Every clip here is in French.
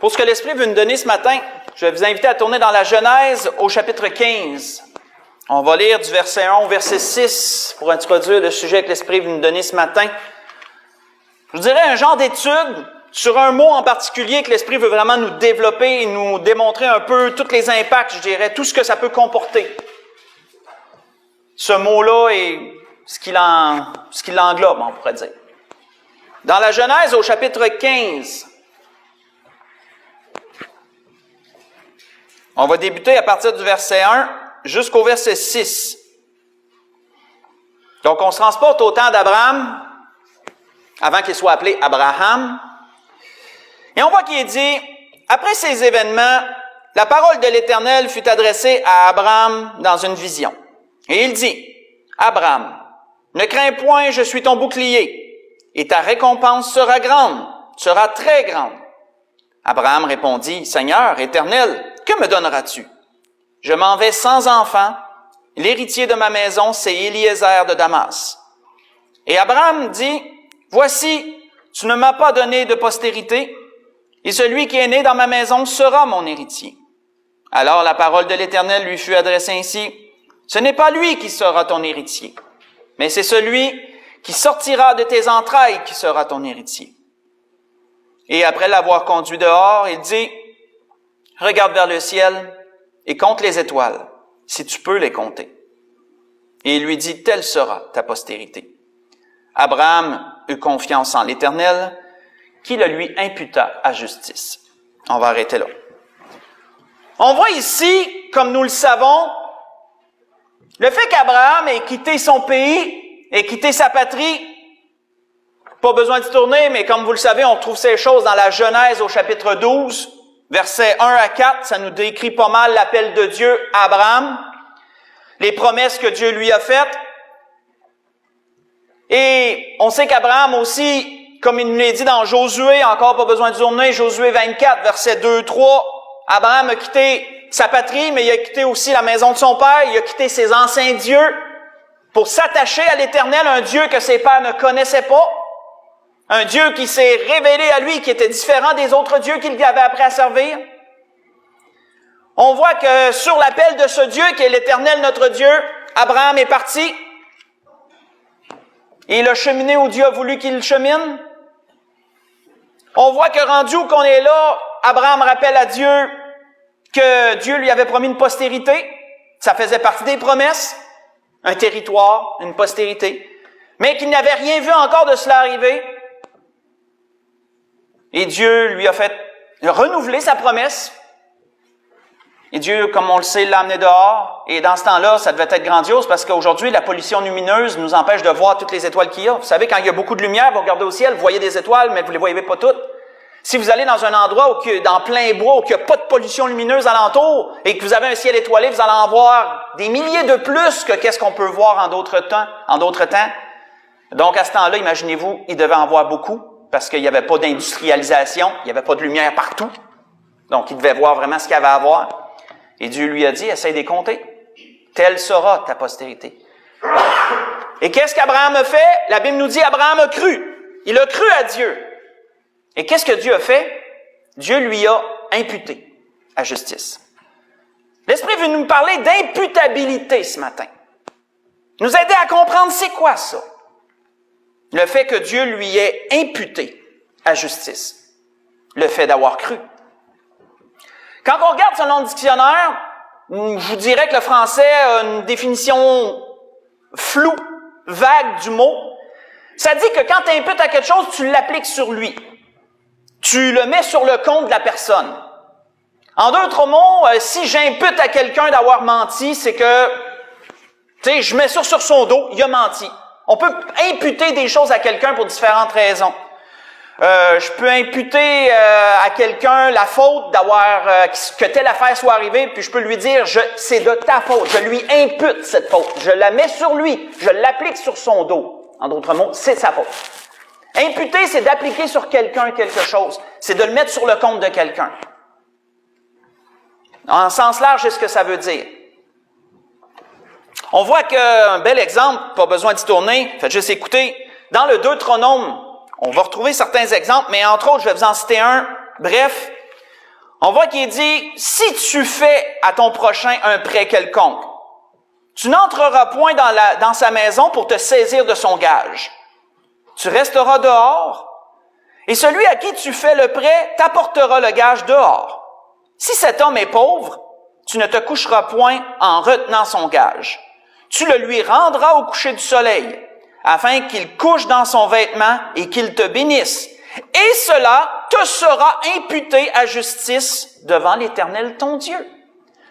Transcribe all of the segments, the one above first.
Pour ce que l'Esprit veut nous donner ce matin, je vais vous inviter à tourner dans la Genèse au chapitre 15. On va lire du verset 1 au verset 6 pour introduire le sujet que l'Esprit veut nous donner ce matin. Je vous dirais un genre d'étude sur un mot en particulier que l'Esprit veut vraiment nous développer et nous démontrer un peu tous les impacts, je dirais, tout ce que ça peut comporter. Ce mot-là et ce qu'il englobe, on pourrait dire. Dans la Genèse au chapitre 15, on va débuter à partir du verset 1 jusqu'au verset 6. Donc, on se transporte au temps d'Abraham, avant qu'il soit appelé Abraham. Et on voit qu'il est dit, après ces événements, la parole de l'Éternel fut adressée à Abraham dans une vision. Et il dit, Abraham, ne crains point, je suis ton bouclier, et ta récompense sera grande, sera très grande. Abraham répondit, Seigneur, Éternel, que me donneras-tu? Je m'en vais sans enfant. L'héritier de ma maison, c'est Éliézer de Damas. Et Abraham dit, voici, tu ne m'as pas donné de postérité, et celui qui est né dans ma maison sera mon héritier. Alors la parole de l'Éternel lui fut adressée ainsi, ce n'est pas lui qui sera ton héritier, mais c'est celui qui sortira de tes entrailles qui sera ton héritier. Et après l'avoir conduit dehors, il dit, regarde vers le ciel et compte les étoiles, si tu peux les compter. Et il lui dit, telle sera ta postérité. Abraham eut confiance en l'Éternel, qui le lui imputa à justice. On va arrêter là. On voit ici, comme nous le savons, le fait qu'Abraham ait quitté son pays, ait quitté sa patrie, pas besoin d'y tourner, mais comme vous le savez, on trouve ces choses dans la Genèse au chapitre 12, versets 1 à 4, ça nous décrit pas mal l'appel de Dieu à Abraham, les promesses que Dieu lui a faites. Et on sait qu'Abraham aussi, comme il nous l'a dit dans Josué, encore pas besoin de tourner, Josué 24, versets 2, 3, Abraham a quitté sa patrie, mais il a quitté aussi la maison de son père, il a quitté ses anciens dieux pour s'attacher à l'Éternel, un Dieu que ses pères ne connaissaient pas, un Dieu qui s'est révélé à lui, qui était différent des autres dieux qu'il lui avait appris à servir. On voit que sur l'appel de ce Dieu, qui est l'Éternel notre Dieu, Abraham est parti. Et il a cheminé où Dieu a voulu qu'il chemine. On voit que rendu où qu'on est là, Abraham rappelle à Dieu que Dieu lui avait promis une postérité. Ça faisait partie des promesses. Un territoire, une postérité. Mais qu'il n'avait rien vu encore de cela arriver. Et Dieu lui a fait renouveler sa promesse. Et Dieu, comme on le sait, l'a amené dehors. Et dans ce temps-là, ça devait être grandiose parce qu'aujourd'hui, la pollution lumineuse nous empêche de voir toutes les étoiles qu'il y a. Vous savez, quand il y a beaucoup de lumière, vous regardez au ciel, vous voyez des étoiles, mais vous les voyez pas toutes. Si vous allez dans un endroit dans plein bois, où il n'y a pas de pollution lumineuse alentour, et que vous avez un ciel étoilé, vous allez en voir des milliers de plus que qu'est-ce qu'on peut voir en d'autres temps. Donc, à ce temps-là, imaginez-vous, il devait en voir beaucoup, parce qu'il n'y avait pas d'industrialisation, il n'y avait pas de lumière partout. Donc, il devait voir vraiment ce qu'il y avait à voir. Et Dieu lui a dit, essaye de les compter. Telle sera ta postérité. Et qu'est-ce qu'Abraham a fait? La Bible nous dit, Abraham a cru. Il a cru à Dieu. Et qu'est-ce que Dieu a fait? Dieu lui a imputé à justice. L'Esprit veut nous parler d'imputabilité ce matin. Nous aider à comprendre c'est quoi ça? Le fait que Dieu lui ait imputé à justice. Le fait d'avoir cru. Quand on regarde selon le dictionnaire, je vous dirais que le français a une définition floue, vague du mot. Ça dit que quand tu imputes à quelque chose, tu l'appliques sur lui. Tu le mets sur le compte de la personne. En d'autres mots, si j'impute à quelqu'un d'avoir menti, c'est que, je mets ça sur son dos, il a menti. On peut imputer des choses à quelqu'un pour différentes raisons. Je peux imputer à quelqu'un la faute que telle affaire soit arrivée, puis je peux lui dire, c'est de ta faute. Je lui impute cette faute. Je la mets sur lui. Je l'applique sur son dos. En d'autres mots, c'est sa faute. Imputer, c'est d'appliquer sur quelqu'un quelque chose. C'est de le mettre sur le compte de quelqu'un. En sens large, c'est ce que ça veut dire. On voit qu'un bel exemple, pas besoin d'y tourner, faites juste écouter. Dans le Deutéronome, on va retrouver certains exemples, mais entre autres, je vais vous en citer un. Bref, on voit qu'il dit, si tu fais à ton prochain un prêt quelconque, tu n'entreras point dans sa maison pour te saisir de son gage. Tu resteras dehors, et celui à qui tu fais le prêt t'apportera le gage dehors. Si cet homme est pauvre, tu ne te coucheras point en retenant son gage. Tu le lui rendras au coucher du soleil, afin qu'il couche dans son vêtement et qu'il te bénisse. Et cela te sera imputé à justice devant l'Éternel ton Dieu.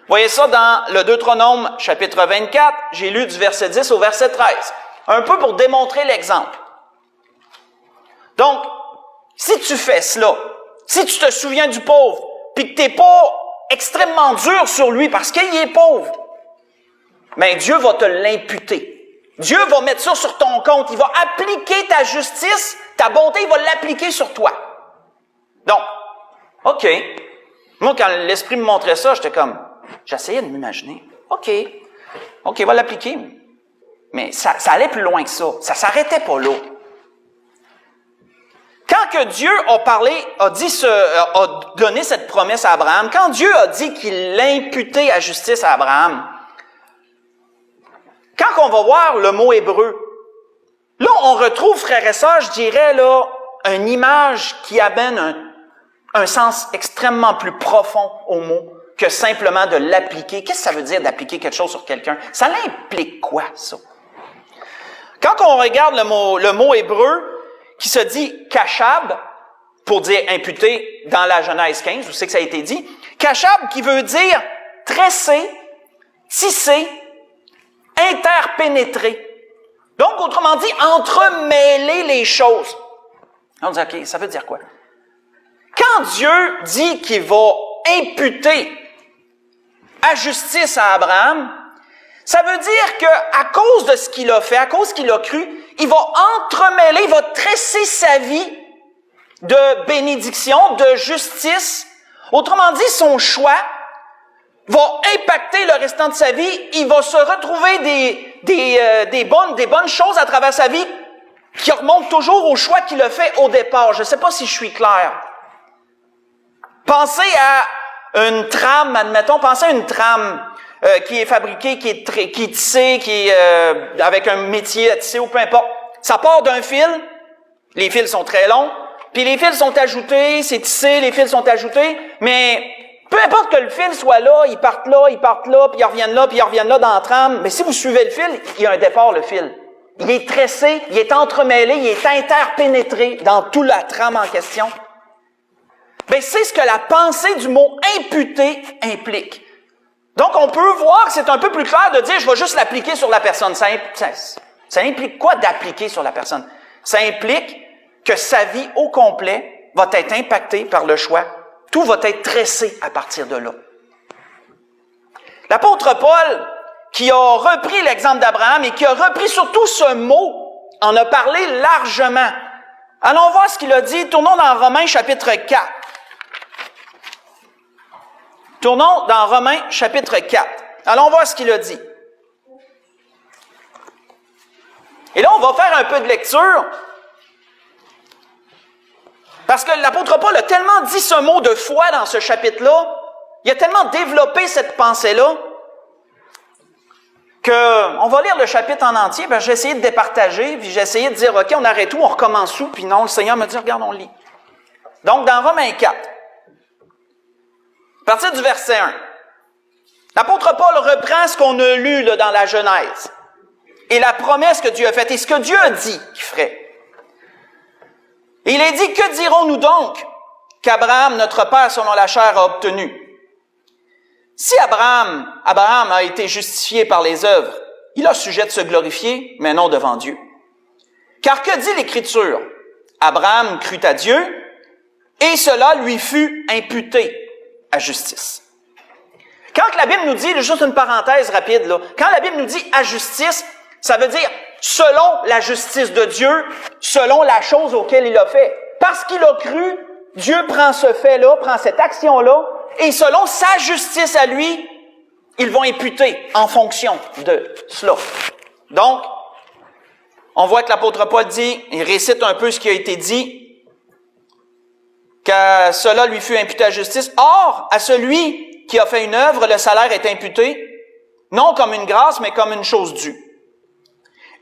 Voyez ça dans le Deutéronome chapitre 24, j'ai lu du verset 10 au verset 13. Un peu pour démontrer l'exemple. Donc, si tu fais cela, si tu te souviens du pauvre, puis que tu n'es pas extrêmement dur sur lui parce qu'il est pauvre, mais Dieu va te l'imputer. Dieu va mettre ça sur ton compte. Il va appliquer ta justice, ta bonté, il va l'appliquer sur toi. Donc, OK. Moi, quand l'Esprit me montrait ça, j'essayais de m'imaginer. OK, il va l'appliquer. Mais ça allait plus loin que ça. Ça s'arrêtait pas là. Quand que Dieu a donné cette promesse à Abraham, quand Dieu a dit qu'il l'imputait à justice à Abraham, quand on va voir le mot hébreu, là, on retrouve, frères et sœurs, je dirais, là, une image qui amène un sens extrêmement plus profond au mot que simplement de l'appliquer. Qu'est-ce que ça veut dire d'appliquer quelque chose sur quelqu'un? Ça implique quoi, ça? Quand on regarde le mot hébreu, qui se dit kashab, pour dire imputé dans la Genèse 15, vous savez que ça a été dit. Kashab qui veut dire tresser, tisser, interpénétrer. Donc, autrement dit, entremêler les choses. On dit, OK, ça veut dire quoi? Quand Dieu dit qu'il va imputer à justice à Abraham, ça veut dire qu'à cause de ce qu'il a fait, à cause qu'il a cru, il va entremêler, il va tresser sa vie de bénédiction, de justice. Autrement dit, son choix va impacter le restant de sa vie. Il va se retrouver des bonnes choses à travers sa vie qui remontent toujours au choix qu'il a fait au départ. Je ne sais pas si je suis clair. Pensez à une trame, admettons, pensez à une trame qui est fabriquée, qui est tissée, qui est avec un métier à tisser ou peu importe. Ça part d'un fil, les fils sont très longs, puis les fils sont ajoutés, c'est tissé, les fils sont ajoutés, mais peu importe que le fil soit là, ils partent là, puis ils reviennent là dans la trame, mais si vous suivez le fil, il y a un départ, le fil. Il est tressé, il est entremêlé, il est interpénétré dans toute la trame en question. Ben, c'est ce que la pensée du mot imputer implique. Donc, on peut voir que c'est un peu plus clair de dire, je vais juste l'appliquer sur la personne. Ça implique quoi d'appliquer sur la personne? Ça implique que sa vie au complet va être impactée par le choix. Tout va être tressé à partir de là. L'apôtre Paul, qui a repris l'exemple d'Abraham et qui a repris surtout ce mot, en a parlé largement. Allons voir ce qu'il a dit. Tournons dans Romains chapitre 4. Tournons dans Romains chapitre 4. Allons voir ce qu'il a dit. Et là, on va faire un peu de lecture. Parce que l'apôtre Paul a tellement dit ce mot de foi dans ce chapitre-là, il a tellement développé cette pensée-là, qu'on va lire le chapitre en entier, ben j'ai essayé de départager, puis j'ai essayé de dire, OK, on arrête tout, on recommence où, puis non, le Seigneur m'a dit, regarde, on lit. Donc, dans Romains 4, à partir du verset 1, l'apôtre Paul reprend ce qu'on a lu là, dans la Genèse, et la promesse que Dieu a faite, et ce que Dieu a dit qu'il ferait. Et il est dit, que dirons-nous donc qu'Abraham, notre père selon la chair, a obtenu? Si Abraham a été justifié par les œuvres, il a sujet de se glorifier, mais non devant Dieu. Car que dit l'Écriture? Abraham crut à Dieu, et cela lui fut imputé à justice. Quand la Bible nous dit, juste une parenthèse rapide, là, quand la Bible nous dit à justice, ça veut dire selon la justice de Dieu, selon la chose auquel il a fait. Parce qu'il a cru, Dieu prend ce fait-là, prend cette action-là, et selon sa justice à lui, ils vont imputer en fonction de cela. Donc, on voit que l'apôtre Paul dit, il récite un peu ce qui a été dit, que cela lui fut imputé à justice. Or, à celui qui a fait une œuvre, le salaire est imputé, non comme une grâce, mais comme une chose due.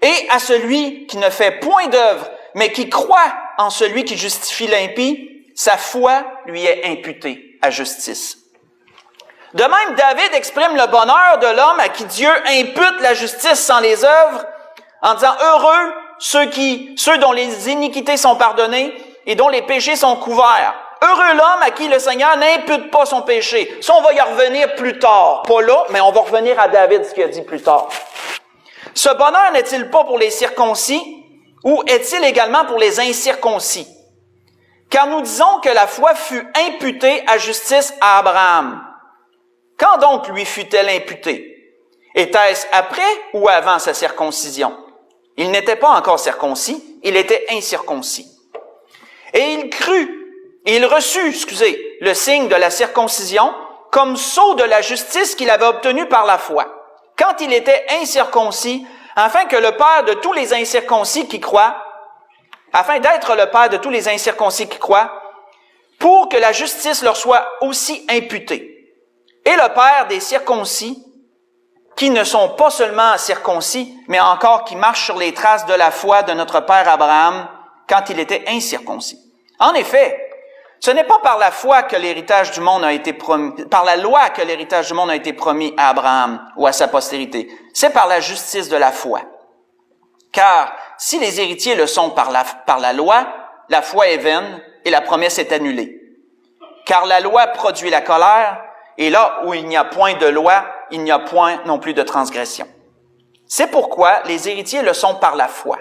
Et à celui qui ne fait point d'œuvre, mais qui croit en celui qui justifie l'impie, sa foi lui est imputée à justice. De même, David exprime le bonheur de l'homme à qui Dieu impute la justice sans les œuvres, en disant « Heureux ceux dont les iniquités sont pardonnées et dont les péchés sont couverts. Heureux l'homme à qui le Seigneur n'impute pas son péché. » Ça, on va y revenir plus tard. Pas là, mais on va revenir à David, ce qu'il a dit plus tard. Ce bonheur n'est-il pas pour les circoncis ou est-il également pour les incirconcis? Car nous disons que la foi fut imputée à justice à Abraham. Quand donc lui fut-elle imputée? Était-ce après ou avant sa circoncision? Il n'était pas encore circoncis, il était incirconcis. Et il reçut, le signe de la circoncision comme sceau de la justice qu'il avait obtenu par la foi, quand il était incirconcis, afin que le Père de tous les incirconcis qui croient, afin d'être le Père de tous les incirconcis qui croient, pour que la justice leur soit aussi imputée. Et le Père des circoncis, qui ne sont pas seulement circoncis, mais encore qui marchent sur les traces de la foi de notre Père Abraham quand il était incirconcis. En effet, ce n'est pas par la foi que l'héritage du monde a été promis, par la loi que l'héritage du monde a été promis à Abraham ou à sa postérité. C'est par la justice de la foi. Car si les héritiers le sont par la loi, la foi est vaine et la promesse est annulée. Car la loi produit la colère, et là où il n'y a point de loi, il n'y a point non plus de transgression. C'est pourquoi les héritiers le sont par la foi,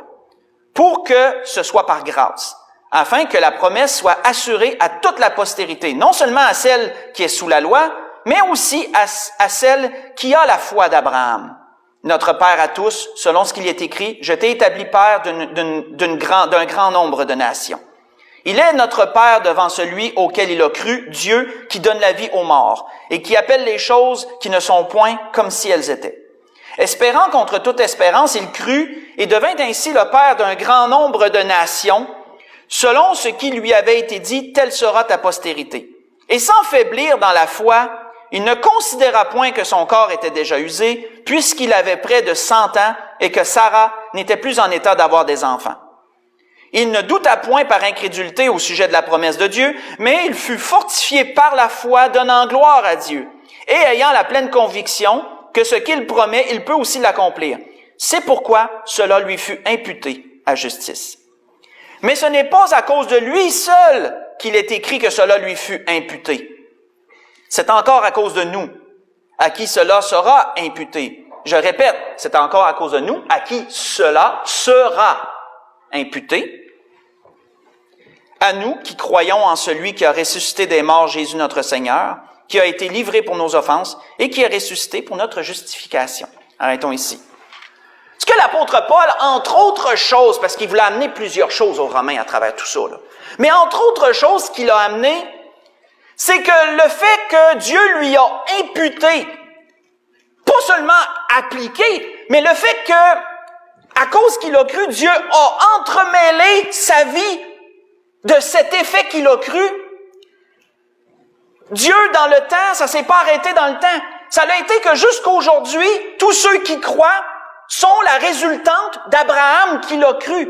pour que ce soit par grâce, afin que la promesse soit assurée à toute la postérité, non seulement à celle qui est sous la loi, mais aussi à celle qui a la foi d'Abraham. Notre Père à tous, selon ce qu'il y est écrit, « Je t'ai établi Père d'un grand nombre de nations. » Il est notre Père devant celui auquel il a cru, Dieu qui donne la vie aux morts et qui appelle les choses qui ne sont point comme si elles étaient. Espérant contre toute espérance, il crut et devint ainsi le Père d'un grand nombre de nations, selon ce qui lui avait été dit, telle sera ta postérité. Et sans faiblir dans la foi, il ne considéra point que son corps était déjà usé, puisqu'il avait près de 100 ans et que Sarah n'était plus en état d'avoir des enfants. Il ne douta point par incrédulité au sujet de la promesse de Dieu, mais il fut fortifié par la foi, donnant gloire à Dieu, et ayant la pleine conviction que ce qu'il promet, il peut aussi l'accomplir. C'est pourquoi cela lui fut imputé à justice. Mais ce n'est pas à cause de lui seul qu'il est écrit que cela lui fut imputé. C'est encore à cause de nous, à qui cela sera imputé. Je répète, c'est encore à cause de nous, à qui cela sera imputé. À nous qui croyons en celui qui a ressuscité des morts, Jésus notre Seigneur, qui a été livré pour nos offenses et qui a ressuscité pour notre justification. Arrêtons ici. Ce que l'apôtre Paul, entre autres choses, parce qu'il voulait amener plusieurs choses aux Romains à travers tout ça, là, mais entre autres choses qu'il a amené, c'est que le fait que Dieu lui a imputé, pas seulement appliqué, mais le fait que, à cause qu'il a cru, Dieu a entremêlé sa vie de cet effet qu'il a cru. Dieu, dans le temps, ça s'est pas arrêté dans le temps. Ça a été que jusqu'aujourd'hui, tous ceux qui croient sont la résultante d'Abraham qui l'a cru.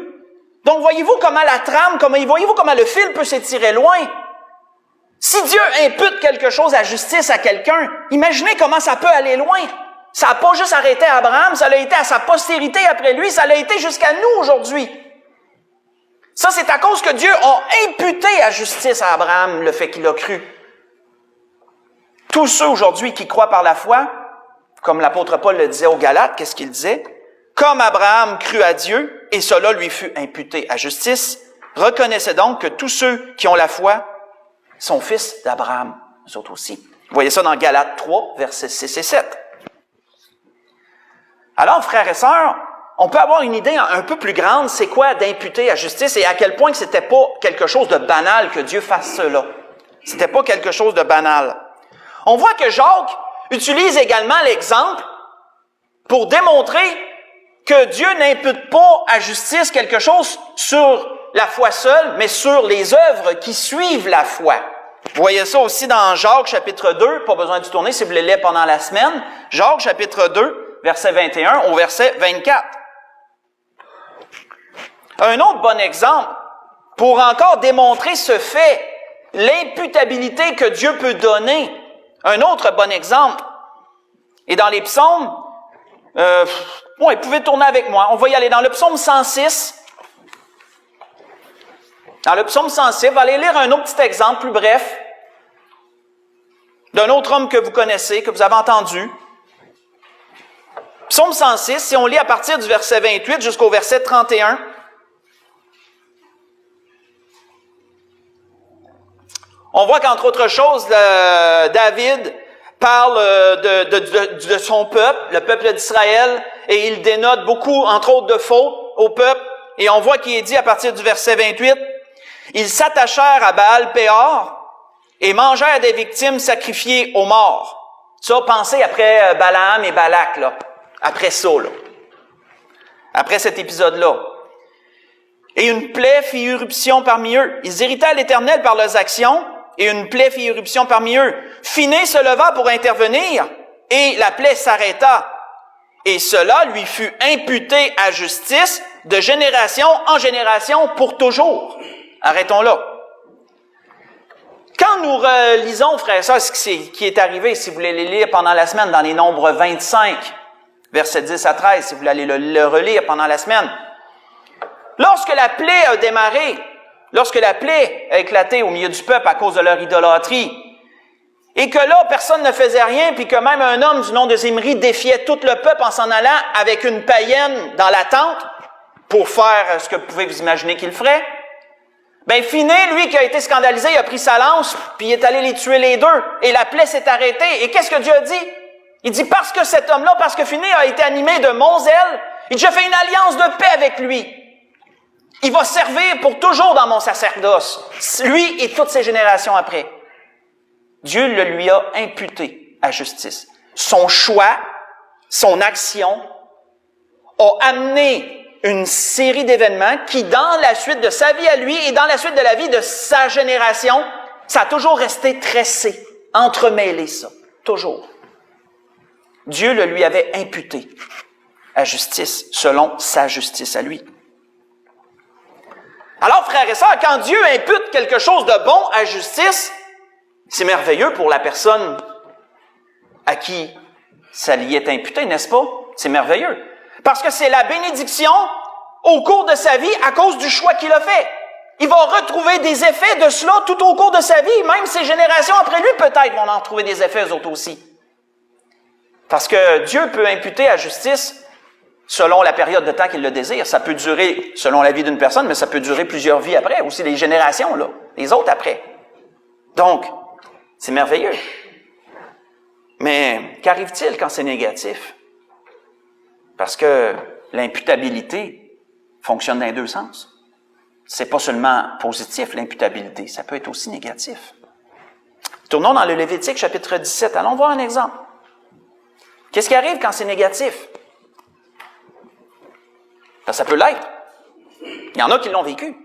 Donc, voyez-vous comment la trame, voyez-vous comment le fil peut s'étirer loin. Si Dieu impute quelque chose à justice à quelqu'un, imaginez comment ça peut aller loin. Ça n'a pas juste arrêté à Abraham, ça l'a été à sa postérité après lui, ça l'a été jusqu'à nous aujourd'hui. Ça, c'est à cause que Dieu a imputé à justice à Abraham le fait qu'il a cru. Tous ceux aujourd'hui qui croient par la foi, comme l'apôtre Paul le disait aux Galates, qu'est-ce qu'il disait? Comme Abraham crut à Dieu, et cela lui fut imputé à justice, reconnaissez donc que tous ceux qui ont la foi sont fils d'Abraham, eux autres aussi. Vous voyez ça dans Galates 3, versets 6 et 7. Alors, frères et sœurs, on peut avoir une idée un peu plus grande, c'est quoi d'imputer à justice et à quel point que c'était pas quelque chose de banal que Dieu fasse cela. C'était pas quelque chose de banal. On voit que Jacques utilise également l'exemple pour démontrer que Dieu n'impute pas à justice quelque chose sur la foi seule, mais sur les œuvres qui suivent la foi. Vous voyez ça aussi dans Jacques chapitre 2, pas besoin de tourner si vous le lisez pendant la semaine. Jacques chapitre 2, verset 21 au verset 24. Un autre bon exemple, pour encore démontrer ce fait, l'imputabilité que Dieu peut donner. Un autre bon exemple, et dans les psaumes, vous pouvez tourner avec moi, on va y aller dans le psaume 106. Dans le psaume 106, on va aller lire un autre petit exemple, plus bref, d'un autre homme que vous connaissez, que vous avez entendu. Psaume 106, si on lit à partir du verset 28 jusqu'au verset 31, on voit qu'entre autres choses, David parle de son peuple, le peuple d'Israël, et il dénote beaucoup, entre autres, de fautes au peuple. Et on voit qu'il est dit à partir du verset 28, « Ils s'attachèrent à Baal-Péor et mangèrent des victimes sacrifiées aux morts. » Ça, pensez après Balaam et Balak, là. Après ça, là. Après cet épisode-là. « Et une plaie fit irruption parmi eux. Ils irritèrent l'Éternel par leurs actions, et une plaie fit irruption parmi eux. Phiné se leva pour intervenir, et la plaie s'arrêta. Et cela lui fut imputé à justice de génération en génération pour toujours. » Arrêtons là. Quand nous relisons, frères et sœurs, ce qui est arrivé, si vous voulez les lire pendant la semaine, dans les Nombres 25, versets 10 à 13, si vous voulez aller le relire pendant la semaine. Lorsque la plaie a démarré, lorsque la plaie a éclaté au milieu du peuple à cause de leur idolâtrie, et que là, personne ne faisait rien, puis que même un homme du nom de Zimri défiait tout le peuple en s'en allant avec une païenne dans la tente, pour faire ce que vous pouvez vous imaginer qu'il ferait, ben Phiné, lui qui a été scandalisé, il a pris sa lance, puis il est allé les tuer les deux, et la plaie s'est arrêtée. Et qu'est-ce que Dieu a dit? Il dit, parce que cet homme-là, parce que Phiné a été animé de mon zèle, il dit, je fais une alliance de paix avec lui. Il va servir pour toujours dans mon sacerdoce, lui et toutes ses générations après. Dieu le lui a imputé à justice. Son choix, son action a amené une série d'événements qui, dans la suite de sa vie à lui et dans la suite de la vie de sa génération, ça a toujours resté tressé, entremêlé ça, toujours. Dieu le lui avait imputé à justice, selon sa justice à lui. Alors, frères et sœurs, quand Dieu impute quelque chose de bon à justice, c'est merveilleux pour la personne à qui ça lui est imputé, n'est-ce pas? C'est merveilleux. Parce que c'est la bénédiction au cours de sa vie à cause du choix qu'il a fait. Il va retrouver des effets de cela tout au cours de sa vie. Même ses générations après lui, peut-être, vont en retrouver des effets, eux autres aussi. Parce que Dieu peut imputer à justice selon la période de temps qu'il le désire. Ça peut durer, selon la vie d'une personne, mais ça peut durer plusieurs vies après, aussi les générations, là, les autres après. Donc, c'est merveilleux. Mais qu'arrive-t-il quand c'est négatif? Parce que l'imputabilité fonctionne dans les deux sens. C'est pas seulement positif, l'imputabilité, ça peut être aussi négatif. Tournons dans le Lévitique, chapitre 17. Allons voir un exemple. Qu'est-ce qui arrive quand c'est négatif? Ça peut l'être. Il y en a qui l'ont vécu.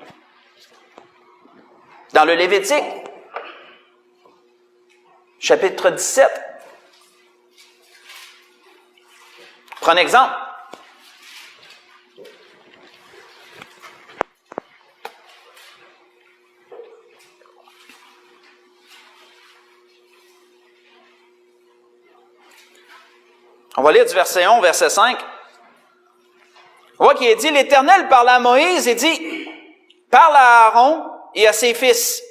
Dans le Lévitique, chapitre 17, prenons un exemple. On va lire du verset 1 au verset 5. On voit qu'il est dit, l'Éternel parle à Moïse et dit, parle à Aaron et à ses fils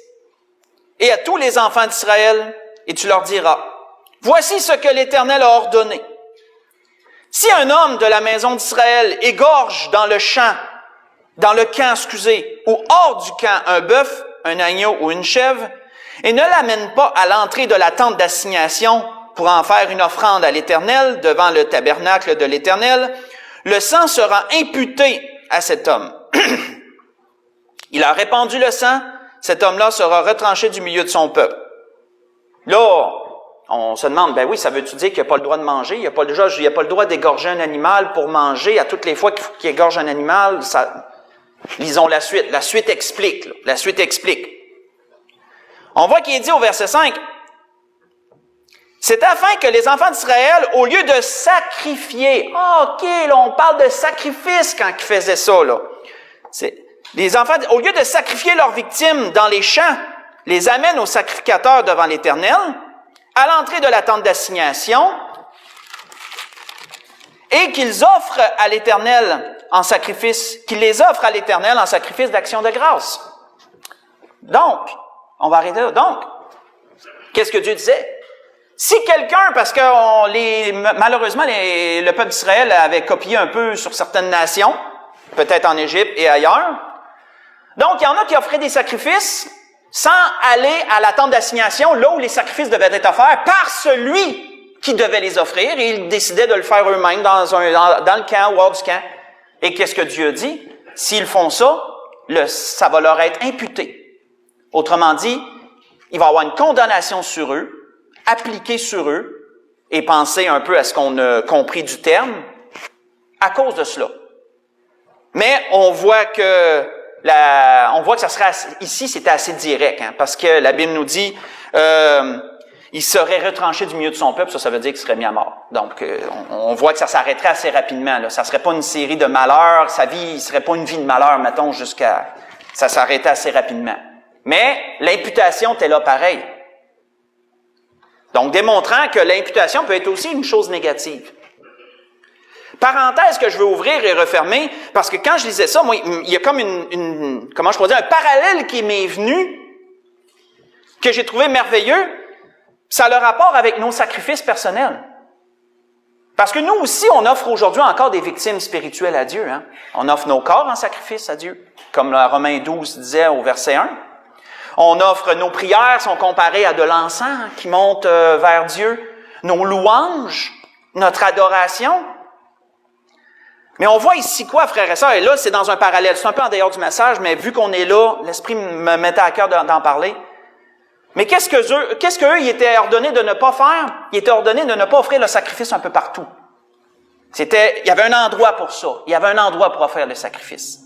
et à tous les enfants d'Israël, et tu leur diras, voici ce que l'Éternel a ordonné. Si un homme de la maison d'Israël égorge dans le camp, ou hors du camp, un bœuf, un agneau ou une chèvre, et ne l'amène pas à l'entrée de la tente d'assignation pour en faire une offrande à l'Éternel devant le tabernacle de l'Éternel, le sang sera imputé à cet homme. Il a répandu le sang, cet homme-là sera retranché du milieu de son peuple. Là, on se demande, ben oui, ça veut-tu dire qu'il n'a pas le droit de manger? Il n'a pas le droit d'égorger un animal pour manger à toutes les fois qu'il égorge un animal? Lisons la suite. La suite explique. Là. La suite explique. On voit qu'il est dit au verset 5, « C'est afin que les enfants d'Israël, au lieu de sacrifier... » Ah, OK, là, on parle de sacrifice quand ils faisaient ça, là. Les enfants, au lieu de sacrifier leurs victimes dans les champs, les amènent au sacrificateur devant l'Éternel, à l'entrée de la tente d'assignation, et qu'ils offrent à l'Éternel en sacrifice, qu'il les offre à l'Éternel en sacrifice d'action de grâce. Donc, on va arrêter là. Donc, qu'est-ce que Dieu disait? Si quelqu'un, parce que malheureusement, le peuple d'Israël avait copié un peu sur certaines nations, peut-être en Égypte et ailleurs. Donc, il y en a qui offraient des sacrifices sans aller à la tente d'assignation, là où les sacrifices devaient être offerts par celui qui devait les offrir, et ils décidaient de le faire eux-mêmes dans le camp ou hors du camp. Et qu'est-ce que Dieu dit? S'ils font ça, ça va leur être imputé. Autrement dit, il va y avoir une condamnation sur eux, appliquée sur eux, et penser un peu à ce qu'on a compris du terme, à cause de cela. Mais on voit que ça serait ici, c'était assez direct, hein, parce que la Bible nous dit, il serait retranché du milieu de son peuple, ça veut dire qu'il serait mis à mort. Donc, on voit que ça s'arrêterait assez rapidement. Là. Ça serait pas une série de malheurs, sa vie, il serait pas une vie de malheur, mettons, ça s'arrêtait assez rapidement. Mais l'imputation était là pareil. Donc, démontrant que l'imputation peut être aussi une chose négative. Parenthèse que je veux ouvrir et refermer, parce que quand je lisais ça, moi, il y a comme comment je pourrais dire, un parallèle qui m'est venu, que j'ai trouvé merveilleux. Ça a le rapport avec nos sacrifices personnels. Parce que nous aussi, on offre aujourd'hui encore des victimes spirituelles à Dieu. Hein? On offre nos corps en sacrifice à Dieu, comme le Romains 12 disait au verset 1. On offre nos prières, sont comparées à de l'encens qui monte vers Dieu. Nos louanges, notre adoration. Mais on voit ici quoi, frères et sœurs? Et là, c'est dans un parallèle. C'est un peu en dehors du message, mais vu qu'on est là, l'Esprit me mettait à cœur d'en parler. Mais qu'est-ce qu'eux, ils étaient ordonnés de ne pas faire? Ils étaient ordonnés de ne pas offrir le sacrifice un peu partout. Il y avait un endroit pour ça. Il y avait un endroit pour offrir le sacrifice.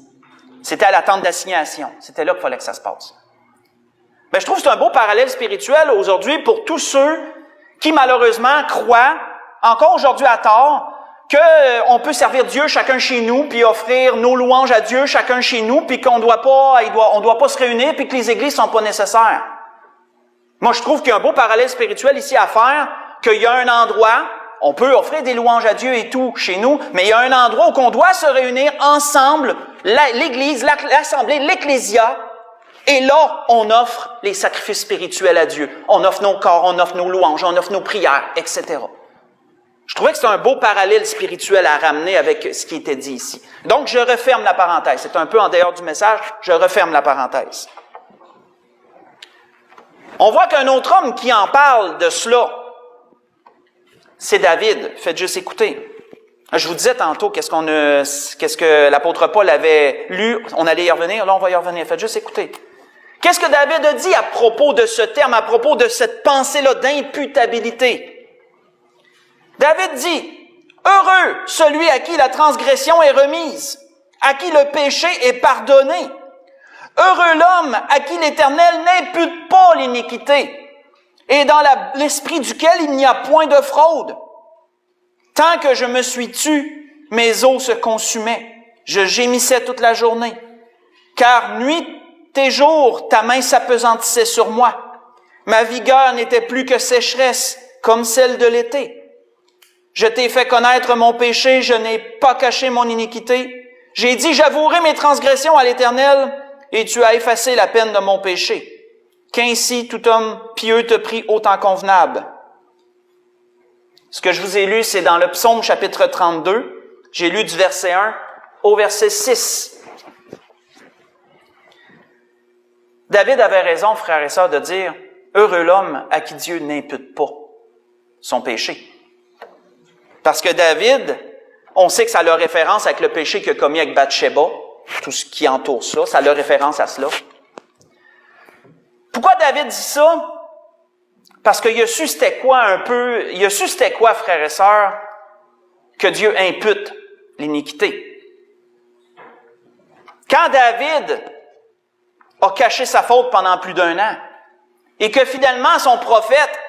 C'était à la tente d'assignation. C'était là qu'il fallait que ça se passe. Mais je trouve que c'est un beau parallèle spirituel aujourd'hui pour tous ceux qui, malheureusement, croient, encore aujourd'hui à tort, qu'on peut servir Dieu chacun chez nous, puis offrir nos louanges à Dieu chacun chez nous, puis qu'on doit pas se réunir, puis que les églises sont pas nécessaires. Moi, je trouve qu'il y a un beau parallèle spirituel ici à faire, qu'il y a un endroit, on peut offrir des louanges à Dieu et tout chez nous, mais il y a un endroit où on doit se réunir ensemble, l'Église, l'Assemblée, l'Ecclésia, et là, on offre les sacrifices spirituels à Dieu. On offre nos corps, on offre nos louanges, on offre nos prières, etc. Je trouvais que c'est un beau parallèle spirituel à ramener avec ce qui était dit ici. Donc, je referme la parenthèse. C'est un peu en dehors du message, je referme la parenthèse. On voit qu'un autre homme qui en parle de cela, c'est David. Faites juste écouter. Je vous disais tantôt qu'est-ce que l'apôtre Paul avait lu. On allait y revenir. Là, on va y revenir. Faites juste écouter. Qu'est-ce que David a dit à propos de ce terme, à propos de cette pensée-là d'imputabilité? David dit, « Heureux celui à qui la transgression est remise, à qui le péché est pardonné. Heureux l'homme à qui l'Éternel n'impute pas l'iniquité, et dans l'esprit duquel il n'y a point de fraude. Tant que je me suis tu, mes os se consumaient, je gémissais toute la journée. Car nuit et jour, ta main s'appesantissait sur moi. Ma vigueur n'était plus que sécheresse, comme celle de l'été. Je t'ai fait connaître mon péché, je n'ai pas caché mon iniquité. J'ai dit, j'avouerai mes transgressions à l'Éternel, et tu as effacé la peine de mon péché. Qu'ainsi tout homme pieux te prie autant convenable. » Ce que je vous ai lu, c'est dans le Psaume chapitre 32. J'ai lu du verset 1 au verset 6. David avait raison, frères et sœurs, de dire « Heureux l'homme à qui Dieu n'impute pas son péché. » Parce que David, on sait que ça a leur référence avec le péché qu'il a commis avec Bathsheba, tout ce qui entoure ça, ça a leur référence à cela. Pourquoi David dit ça? Parce qu'il a su c'était quoi, frères et sœurs, que Dieu impute l'iniquité. Quand David a caché sa faute pendant plus d'1 an et que finalement son prophète,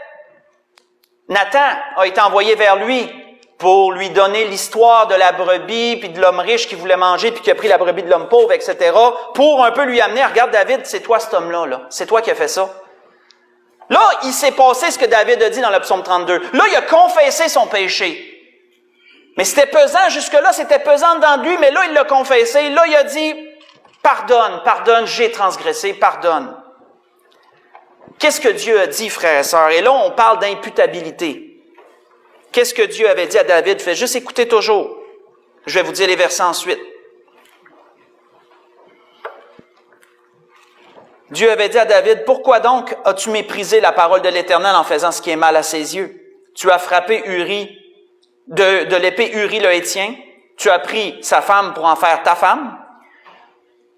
Nathan, a été envoyé vers lui pour lui donner l'histoire de la brebis puis de l'homme riche qui voulait manger puis qui a pris la brebis de l'homme pauvre, etc., pour un peu lui amener, regarde David, c'est toi cet homme-là, là. C'est toi qui as fait ça. Là, il s'est passé ce que David a dit dans le psaume 32. Là, il a confessé son péché. Mais c'était pesant, jusque-là, c'était pesant dans lui, mais là, il l'a confessé. Là, il a dit, pardonne, pardonne, j'ai transgressé, pardonne. Qu'est-ce que Dieu a dit, frères et sœurs? Et là, on parle d'imputabilité. Qu'est-ce que Dieu avait dit à David? Faites juste écouter toujours. Je vais vous dire les versets ensuite. Dieu avait dit à David, « Pourquoi donc as-tu méprisé la parole de l'Éternel en faisant ce qui est mal à ses yeux? Tu as frappé Uri de l'épée Uri le Hétien. Tu as pris sa femme pour en faire ta femme.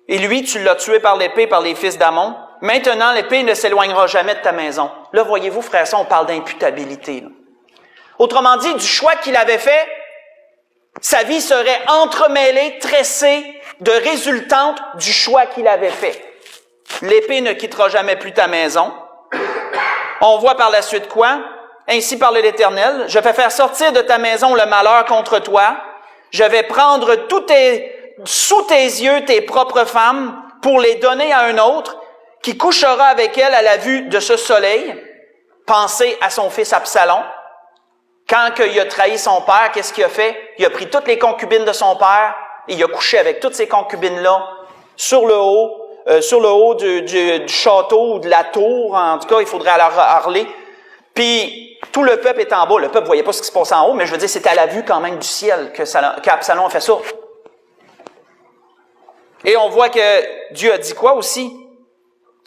Et lui, tu l'as tué par l'épée par les fils d'Amon. Maintenant, l'épée ne s'éloignera jamais de ta maison. » Là, voyez-vous, frères, ça, on parle d'imputabilité. Là. Autrement dit, du choix qu'il avait fait, sa vie serait entremêlée, tressée de résultantes du choix qu'il avait fait. L'épée ne quittera jamais plus ta maison. On voit par la suite quoi? Ainsi parle l'Éternel, je vais faire sortir de ta maison le malheur contre toi. Je vais prendre sous tes yeux tes propres femmes pour les donner à un autre qui couchera avec elle à la vue de ce soleil. Pensez à son fils Absalom. Quand il a trahi son père, qu'est-ce qu'il a fait? Il a pris toutes les concubines de son père et il a couché avec toutes ces concubines-là sur le haut du château ou de la tour. En tout cas, il faudrait aller hurler. Puis, tout le peuple est en bas. Le peuple voyait pas ce qui se passait en haut, mais je veux dire, c'était à la vue quand même du ciel qu'Absalom a fait ça. Et on voit que Dieu a dit quoi aussi?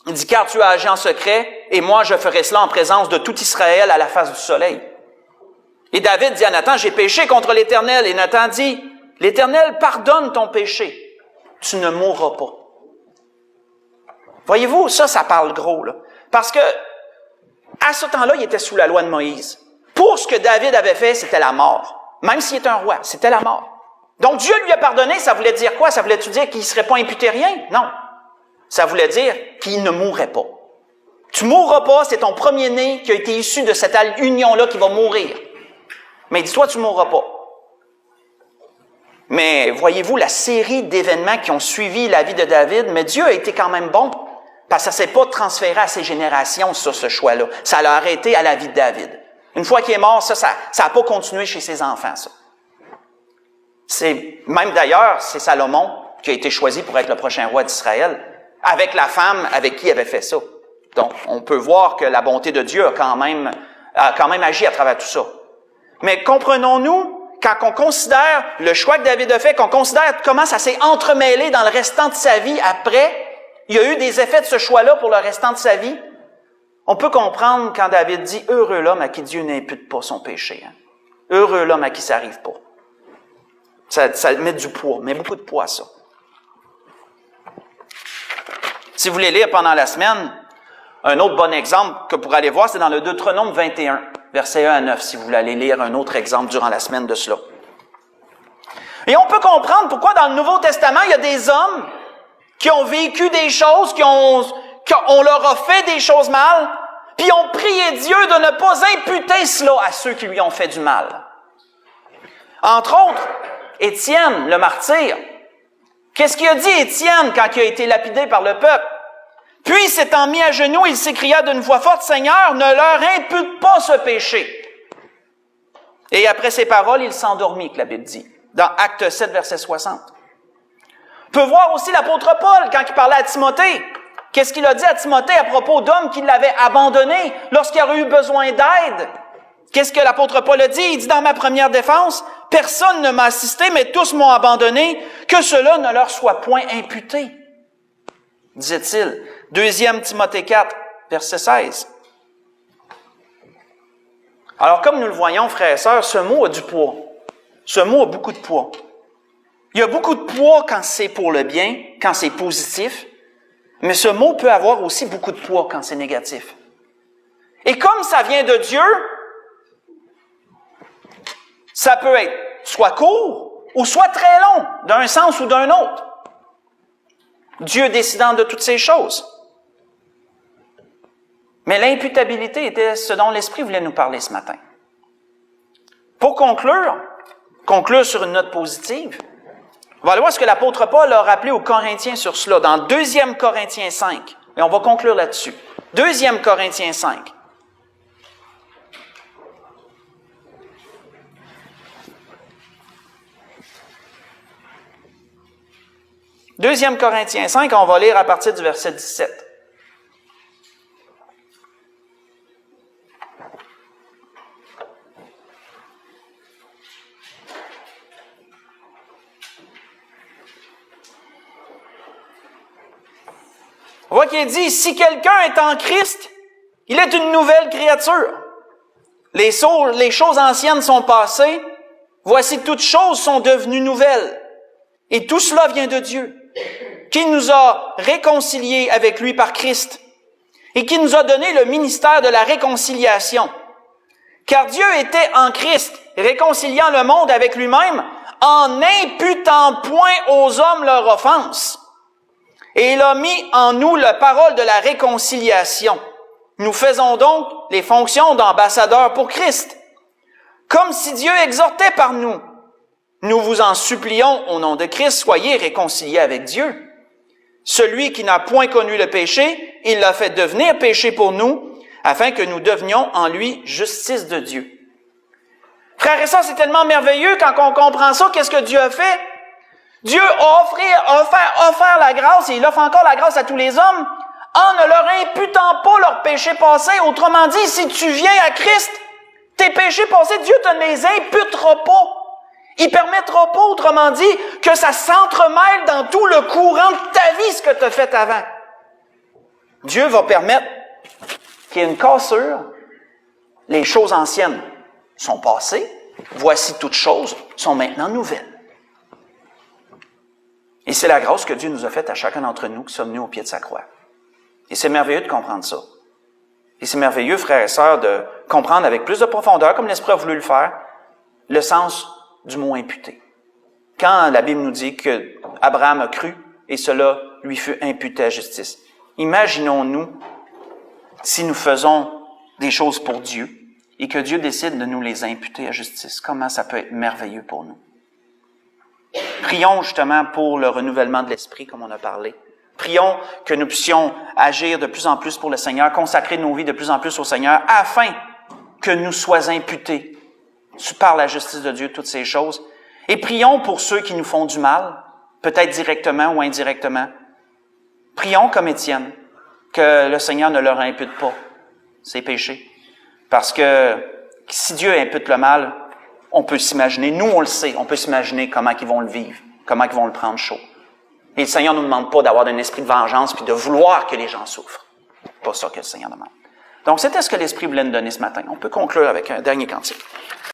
Il dit, car tu as agi en secret, et moi je ferai cela en présence de tout Israël à la face du soleil. Et David dit à Nathan, j'ai péché contre l'Éternel. Et Nathan dit, l'Éternel pardonne ton péché. Tu ne mourras pas. Voyez-vous, ça parle gros, là. Parce que, à ce temps-là, il était sous la loi de Moïse. Pour ce que David avait fait, c'était la mort. Même s'il était un roi, c'était la mort. Donc Dieu lui a pardonné, ça voulait dire quoi? Ça voulait-tu dire qu'il ne serait pas imputé rien? Non. Ça voulait dire qu'il ne mourrait pas. Tu mourras pas, c'est ton premier-né qui a été issu de cette union-là qui va mourir. Mais dis-toi, tu mourras pas. Mais voyez-vous la série d'événements qui ont suivi la vie de David, mais Dieu a été quand même bon, parce que ça ne s'est pas transféré à ses générations, ce choix-là. Ça l'a arrêté à la vie de David. Une fois qu'il est mort, ça n'a pas continué chez ses enfants, ça. Même d'ailleurs, c'est Salomon qui a été choisi pour être le prochain roi d'Israël, avec la femme avec qui il avait fait ça. Donc, on peut voir que la bonté de Dieu a quand même agi à travers tout ça. Mais comprenons-nous, quand on considère le choix que David a fait, qu'on considère comment ça s'est entremêlé dans le restant de sa vie après, il y a eu des effets de ce choix-là pour le restant de sa vie, on peut comprendre quand David dit « Heureux l'homme à qui Dieu n'impute pas son péché. Hein? Heureux l'homme à qui ça n'arrive pas. » Ça met du poids, met beaucoup de poids, ça. Si vous voulez lire pendant la semaine, un autre bon exemple que vous pourrez aller voir, c'est dans le Deutéronome 21, versets 1 à 9, si vous voulez aller lire un autre exemple durant la semaine de cela. Et on peut comprendre pourquoi dans le Nouveau Testament, il y a des hommes qui ont vécu des choses, qu'on leur a fait des choses mal, puis ont prié Dieu de ne pas imputer cela à ceux qui lui ont fait du mal. Entre autres, Étienne, le martyr. Qu'est-ce qu'il a dit, Étienne, quand il a été lapidé par le peuple? Puis, s'étant mis à genoux, il s'écria d'une voix forte, « Seigneur, ne leur impute pas ce péché. » Et après ces paroles, il s'endormit, que la Bible dit, dans Acte 7, verset 60. On peut voir aussi l'apôtre Paul, quand il parlait à Timothée. Qu'est-ce qu'il a dit à Timothée à propos d'hommes qui l'avaient abandonné lorsqu'il aurait eu besoin d'aide? Qu'est-ce que l'apôtre Paul a dit? Il dit dans ma première défense, « Personne ne m'a assisté, mais tous m'ont abandonné, que cela ne leur soit point imputé. » disait-il. 2 Timothée 4, verset 16. Alors, comme nous le voyons, frères et sœurs, ce mot a du poids. Ce mot a beaucoup de poids. Il y a beaucoup de poids quand c'est pour le bien, quand c'est positif, mais ce mot peut avoir aussi beaucoup de poids quand c'est négatif. Et comme ça vient de Dieu, ça peut être soit court ou soit très long, d'un sens ou d'un autre. Dieu décidant de toutes ces choses. Mais l'imputabilité était ce dont l'Esprit voulait nous parler ce matin. Pour conclure sur une note positive, on va aller voir ce que l'apôtre Paul a rappelé aux Corinthiens sur cela, dans 2 Corinthiens 5. Et on va conclure là-dessus. 2 Corinthiens 5. Deuxième Corinthiens 5, on va lire à partir du verset 17. On voit qu'il est dit, si quelqu'un est en Christ, il est une nouvelle créature. Les choses anciennes sont passées, voici toutes choses sont devenues nouvelles. Et tout cela vient de Dieu, qui nous a réconciliés avec lui par Christ et qui nous a donné le ministère de la réconciliation. Car Dieu était en Christ, réconciliant le monde avec lui-même, en n'imputant point aux hommes leur offense. Et il a mis en nous la parole de la réconciliation. Nous faisons donc les fonctions d'ambassadeurs pour Christ. Comme si Dieu exhortait par nous. Nous vous en supplions au nom de Christ, soyez réconciliés avec Dieu. Celui qui n'a point connu le péché, il l'a fait devenir péché pour nous, afin que nous devenions en lui justice de Dieu. Frères et sœurs, c'est tellement merveilleux quand on comprend ça. Qu'est-ce que Dieu a fait? Dieu a offert la grâce, et il offre encore la grâce à tous les hommes, en ne leur imputant pas leurs péchés passés. Autrement dit, si tu viens à Christ, tes péchés passés, Dieu te les imputera pas. Il permettra pas, autrement dit, que ça s'entremêle dans tout le courant de ta vie, ce que tu as fait avant. Dieu va permettre qu'il y ait une cassure. Les choses anciennes sont passées. Voici toutes choses sont maintenant nouvelles. Et c'est la grâce que Dieu nous a faite à chacun d'entre nous qui sommes venus au pied de sa croix. Et c'est merveilleux de comprendre ça. Et c'est merveilleux, frères et sœurs, de comprendre avec plus de profondeur, comme l'Esprit a voulu le faire, le sens du mot imputé. Quand la Bible nous dit que Abraham a cru et cela lui fut imputé à justice. Imaginons-nous si nous faisons des choses pour Dieu et que Dieu décide de nous les imputer à justice. Comment ça peut être merveilleux pour nous? Prions justement pour le renouvellement de l'esprit, comme on a parlé. Prions que nous puissions agir de plus en plus pour le Seigneur, consacrer nos vies de plus en plus au Seigneur, afin que nous soient imputés par la justice de Dieu toutes ces choses. Et prions pour ceux qui nous font du mal, peut-être directement ou indirectement. Prions comme Étienne, que le Seigneur ne leur impute pas ses péchés. Parce que si Dieu impute le mal, on peut s'imaginer, nous on le sait, on peut s'imaginer comment ils vont le vivre, comment ils vont le prendre chaud. Et le Seigneur ne nous demande pas d'avoir un esprit de vengeance puis de vouloir que les gens souffrent. C'est pas ça que le Seigneur demande. Donc c'était ce que l'Esprit voulait nous donner ce matin. On peut conclure avec un dernier cantique.